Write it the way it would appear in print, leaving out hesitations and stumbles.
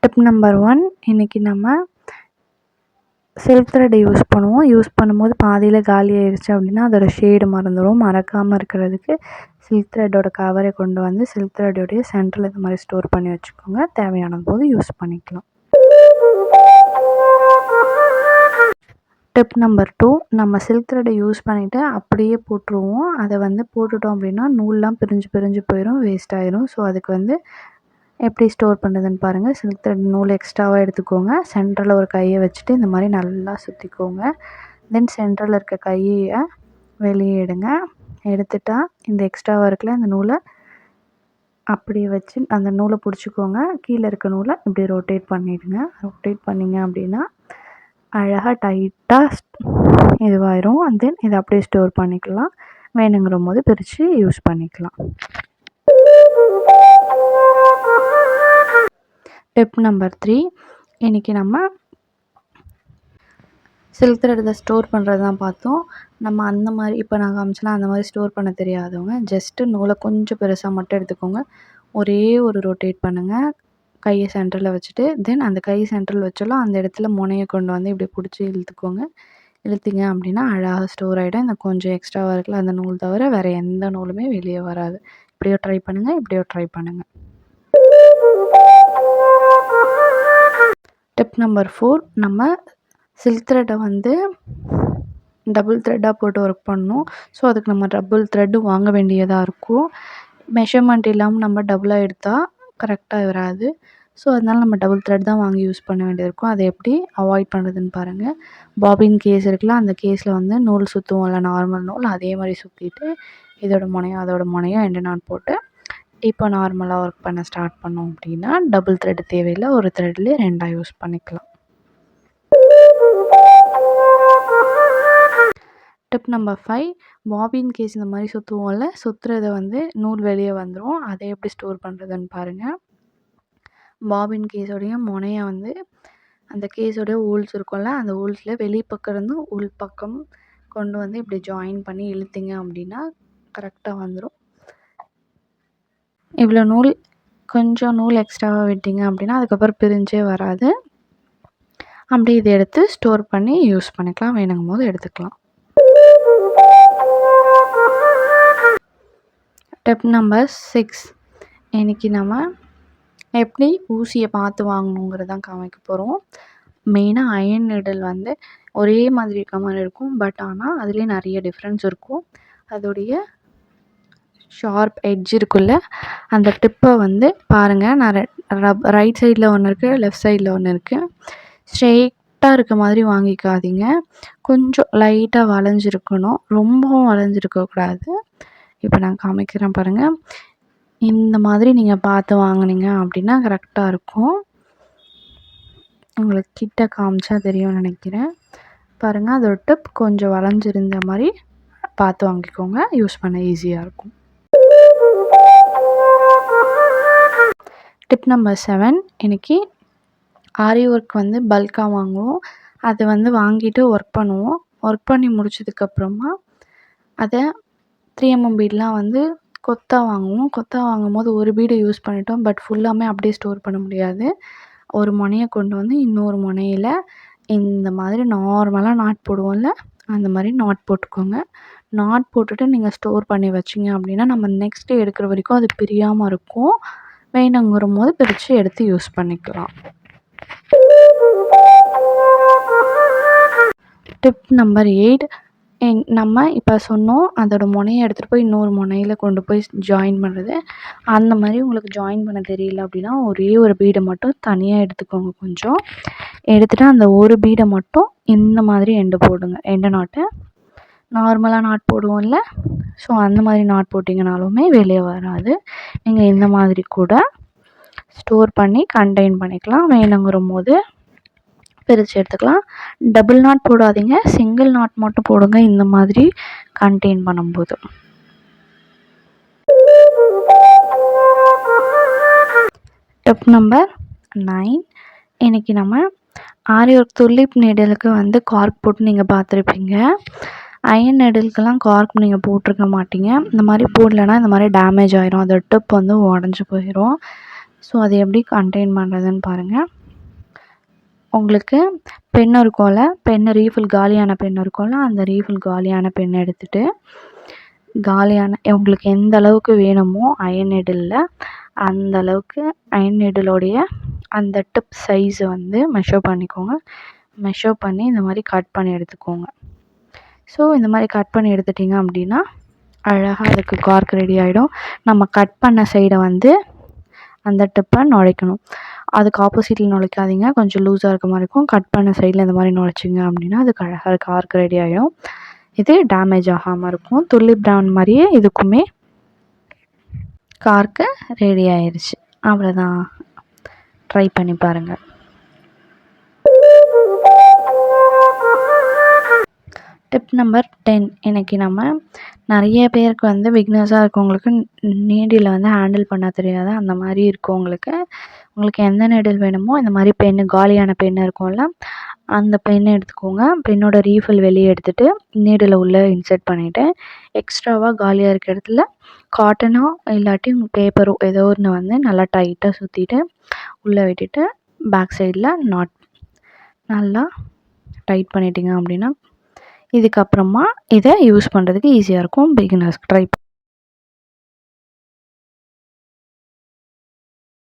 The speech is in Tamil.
டிப் நம்பர் 1 இன்றைக்கி நம்ம சில்க் த்ரெட் யூஸ் பண்ணுவோம். யூஸ் பண்ணும்போது பாதியில் காலி ஆயிடுச்சு அப்படின்னா அதோட ஷேடு மறந்துடும். மறக்காமல் இருக்கிறதுக்கு சில்க் த்ரெட்டோட கவரை கொண்டு வந்து சில்க் த்ரெட்டோடைய சென்டரில் இந்த மாதிரி ஸ்டோர் பண்ணி வச்சுக்கோங்க. தேவையான போது யூஸ் பண்ணிக்கலாம். டிப் நம்பர் 2 நம்ம சில்க் த்ரெட்டை யூஸ் பண்ணிவிட்டு அப்படியே போட்டுருவோம். அதை போட்டுட்டோம் அப்படின்னா நூல்லாம் பிரிஞ்சு போயிடும், வேஸ்ட் ஆயிரும். ஸோ அதுக்கு எப்படி ஸ்டோர் பண்ணுறதுன்னு பாருங்கள். சில்க் த்ரெட் நூல் எக்ஸ்ட்ராவாக எடுத்துக்கோங்க. சென்டரில் ஒரு கையை வச்சுட்டு இந்த மாதிரி நல்லா சுற்றிக்கோங்க. தென் சென்டரில் இருக்க கையை வெளியே எடுங்க. எடுத்துட்டா இந்த எக்ஸ்ட்ராவாக இருக்குல்ல அந்த நூலை அப்படியே வச்சு அந்த நூலை பிடிச்சிக்கோங்க. கீழே இருக்க நூலை இப்படி ரொட்டேட் பண்ணிவிடுங்க. ரொட்டேட் பண்ணிங்க அப்படின்னா அழகாக டைட்டாக இதுவாயிரும். தென் இதை அப்படியே ஸ்டோர் பண்ணிக்கலாம். வேணுங்கிற போது பிரித்து யூஸ் பண்ணிக்கலாம். டிப் நம்பர் 3 இன்றைக்கி நம்ம சில்க் த்ரெட் ஸ்டோர் பண்ணுறது தான் பார்த்தோம். நம்ம அந்த மாதிரி இப்போ நான் காமிச்சலாம் அந்த மாதிரி ஸ்டோர் பண்ண தெரியாதவங்க ஜஸ்ட்டு நூலை கொஞ்சம் பெருசாக மட்டும் எடுத்துக்கோங்க. ஒரே ஒரு ரொட்டேட் பண்ணுங்கள். கையை சென்டரில் வச்சுட்டு தென் அந்த கை சென்டரில் வச்சாலும் அந்த இடத்துல முனையை கொண்டு வந்து இப்படி பிடிச்சி இழுத்துக்கோங்க. இழுத்திங்க அப்படின்னா அழகாக ஸ்டோர் ஆகிடும். இந்த கொஞ்சம் எக்ஸ்ட்ராவாக இருக்குல்ல அந்த நூல் தவிர வேறு எந்த நூலுமே வெளியே வராது. இப்படியோ ட்ரை பண்ணுங்கள், இப்படியோ ட்ரை பண்ணுங்கள். டிப் நம்பர் 4 நம்ம சில்க் த்ரெட்டை டபுள் த்ரெட்டாக போட்டு ஒர்க் பண்ணணும். ஸோ அதுக்கு நம்ம டபுள் த்ரெட்டு வாங்க வேண்டியதாக இருக்கும். மெஷர்மெண்ட் இல்லாமல் நம்ம டபுளாக எடுத்தால் கரெக்டாக வராது. ஸோ அதனால் நம்ம டபுள் த்ரெட் தான் வாங்கி யூஸ் பண்ண வேண்டியது இருக்கும். அதை எப்படி அவாய்ட் பண்ணுறதுன்னு பாருங்கள். பாபின் கேஸ் இருக்குல்ல அந்த கேஸில் நூல் சுற்றுவோம்ல நார்மல் நூல் அதே மாதிரி சுற்றிட்டு இதோட முனையும் அதோட முனையும் எண்டு நாட் போட்டு இப்போ நார்மலாக ஒர்க் பண்ண ஸ்டார்ட் பண்ணோம் அப்படின்னா டபுள் த்ரெட் தேவையில்லை. ஒரு த்ரெட்லேயே 2 யூஸ் பண்ணிக்கலாம். டிப் நம்பர் 5 பாபின் கேஸ் இந்த மாதிரி சுற்றுவோம்ல சுற்றுறதை நூல் வெளியே வந்துடும். அதை எப்படி ஸ்டோர் பண்ணுறதுன்னு பாருங்கள். பாபின் கேஸோடைய முனையை அந்த கேஸோடைய ஹோல்ஸ் இருக்கும்ல அந்த ஹோல்ஸில் வெளிப்பக்கம் இருந்து உள் பக்கம் கொண்டு இப்படி ஜாயின் பண்ணி இழுத்திங்க அப்படின்னா கரெக்டாக வந்துடும். இவ்வளோ நூல் கொஞ்சம் நூல் எக்ஸ்ட்ராவாக விட்டிங்க அப்படின்னா அதுக்கப்புறம் பிரிஞ்சே வராது. அப்படி இதை எடுத்து ஸ்டோர் பண்ணி யூஸ் பண்ணிக்கலாம். வேணுங்கும் போது எடுத்துக்கலாம். டிப் நம்பர் 6 இன்றைக்கி நம்ம எப்படி ஊசியை பார்த்து வாங்கணுங்கிறது தான் காமிக்க போகிறோம். மெயினாக அயன் நீடில் ஒரே மாதிரி இருக்க மாதிரி இருக்கும். பட் ஆனால் அதுலேயே நிறைய டிஃப்ரென்ஸ் இருக்கும். அதோடைய ஷார்ப் எட்ஜ் இருக்குல்ல அந்த டிப்பை பாருங்கள். நான் ரைட் சைடில் ஒன்று இருக்குது, லெஃப்ட் சைடில் ஒன்று இருக்குது. ஸ்ட்ரெயிட்டாக இருக்க மாதிரி வாங்கிக்காதீங்க. கொஞ்சம் லைட்டாக வளைஞ்சிருக்கணும், ரொம்பவும் வளைஞ்சிருக்கக்கூடாது. இப்போ நான் காமிக்கிறேன் பாருங்கள். இந்த மாதிரி நீங்கள் பார்த்து வாங்கினீங்க அப்படின்னா கரெக்டாக இருக்கும். உங்களுக்கு கிட்ட காமிச்சா தெரியும்னு நினைக்கிறேன். பாருங்கள் அதோட டிப் கொஞ்சம் வளைஞ்சிருந்த மாதிரி பார்த்து வாங்கிக்கோங்க. யூஸ் பண்ண ஈஸியாக இருக்கும். டிப் நம்பர் 7 இன்றைக்கி ஆரி ஒர்க் பல்காக வாங்குவோம். அதை வாங்கிட்டு ஒர்க் பண்ணுவோம். ஒர்க் பண்ணி முடிச்சதுக்கப்புறமா அதை 3mm பீட்லாம் கொத்தாக வாங்குவோம். கொத்தாக வாங்கும்போது ஒரு பீடை யூஸ் பண்ணிட்டோம். பட் ஃபுல்லாமே அப்படியே ஸ்டோர் பண்ண முடியாது. ஒரு முனையை கொண்டு இன்னொரு முனையில் இந்த மாதிரி நார்மலாக நாட் போடுவோம்ல அந்த மாதிரி நாட் போட்டுக்கோங்க. நாட் போட்டுட்டு நீங்கள் ஸ்டோர் பண்ணி வச்சிங்க அப்படின்னா நம்ம நெக்ஸ்ட் டே எடுக்கிற வரைக்கும் அது பிரியாமல் இருக்கும். வேணுங்கிற போது பிரித்து எடுத்து யூஸ் பண்ணிக்கலாம். டிப் நம்பர் 8 நம்ம இப்போ சொன்னோம் அதோட முனையை எடுத்துகிட்டு போய் இன்னொரு முனையில் கொண்டு போய் ஜாயின் பண்ணுறது. அந்த மாதிரி உங்களுக்கு ஜாயின் பண்ண தெரியல அப்படின்னா ஒரே ஒரு பீடை மட்டும் தனியாக எடுத்துக்கோங்க. கொஞ்சம் எடுத்துகிட்டு அந்த ஒரு பீடை மட்டும் இந்த மாதிரி எண்டு போடுங்க. எண்டு நாட்டை நார்மலாக நாட் போடுவோம்ல ஸோ அந்த மாதிரி நாட் போட்டிங்கனாலுமே வெளியே வராது. நீங்கள் இந்த மாதிரி கூட ஸ்டோர் பண்ணி கண்டெயின் பண்ணிக்கலாம். வேணுங்கிற போது பிரித்து எடுத்துக்கலாம். டபுள் நாட் போடாதீங்க, சிங்கிள் நாட் மட்டும் போடுங்க இந்த மாதிரி கண்டெயின் பண்ணும்போது. டிப் நம்பர் 9 இன்றைக்கி நம்ம ஆரி ஒர்க் துலிப் நீடலுக்கு கார்க் போட்டு நீங்கள் பார்த்துருப்பீங்க. அயன் நீடலுக்கெல்லாம் கார்க் நீங்கள் போட்டிருக்க மாட்டீங்க. இந்த மாதிரி போடலைன்னா இந்த மாதிரி டேமேஜ் ஆயிரும். அதோட டிப் உடஞ்சி போயிடும். ஸோ அது எப்படி கண்டெயின் பண்ணுறதுன்னு பாருங்கள். உங்களுக்கு பென் இருக்கும்ல, பென்னு ரீஃபில் காலியான பென் இருக்கும்ல, அந்த ரீஃபில் காலியான பென்னை எடுத்துகிட்டு உங்களுக்கு எந்த அளவுக்கு வேணுமோ அயன் நீடிலில் அந்த அளவுக்கு அயன் நீடிலோடைய அந்த டிப் சைஸை வந்து மெஷர் பண்ணிக்கோங்க. மெஷர் பண்ணி இந்த மாதிரி கட் பண்ணி எடுத்துக்கோங்க. ஸோ இந்த மாதிரி கட் பண்ணி எடுத்துட்டிங்க அப்படின்னா அழகாக அதுக்கு கார்க் ரெடி ஆகிடும். நம்ம கட் பண்ண சைடை வந்து அந்த டிப்பை நுழைக்கணும். அதுக்கு ஆப்போசிட்டில் நுழைக்காதீங்க, கொஞ்சம் லூஸாக இருக்க மாதிரி இருக்கும். கட் பண்ண சைடில் இந்த மாதிரி நுழைச்சிங்க அப்படின்னா அதுக்கு அழகாக கார்க் ரெடி ஆகிடும். இது டேமேஜ் ஆகாமல் இருக்கும். துலிப் ப்ரவுன் மாதிரியே இதுக்குமே கார்க்கு ரெடி ஆயிடுச்சு. அவ்வளோதான், ட்ரை பண்ணி பாருங்கள். Tip number 10. இன்றைக்கி நம்ம நிறைய பேருக்கு வந்து பிகினர்ஸாக இருக்கவங்களுக்கு நீடில் வந்து ஹேண்டில் பண்ண தெரியாது. அந்த மாதிரி இருக்கவங்களுக்கு உங்களுக்கு எந்த நீடில் வேணுமோ இந்த மாதிரி பென்னு காலியான பென் இருக்கும்ல, அந்த பென்னை எடுத்துக்கோங்க. பென்னோட ரீஃபில் வெளியே எடுத்துகிட்டு நீடில் உள்ளே இன்சர்ட் பண்ணிவிட்டு எக்ஸ்ட்ராவாக காலியாக இருக்க இடத்துல காட்டனோ இல்லாட்டி பேப்பரோ ஏதோ ஒன்று வந்து நல்லா டைட்டாக சுற்றிட்டு உள்ளே விட்டுட்டு பேக் சைடில் நாட் நல்லா டைட் பண்ணிட்டீங்க அப்படின்னா இதுக்கப்புறமா இதை யூஸ் பண்ணுறதுக்கு ஈஸியாக இருக்கும். பிகினர்ஸ்க்கு ட்ரை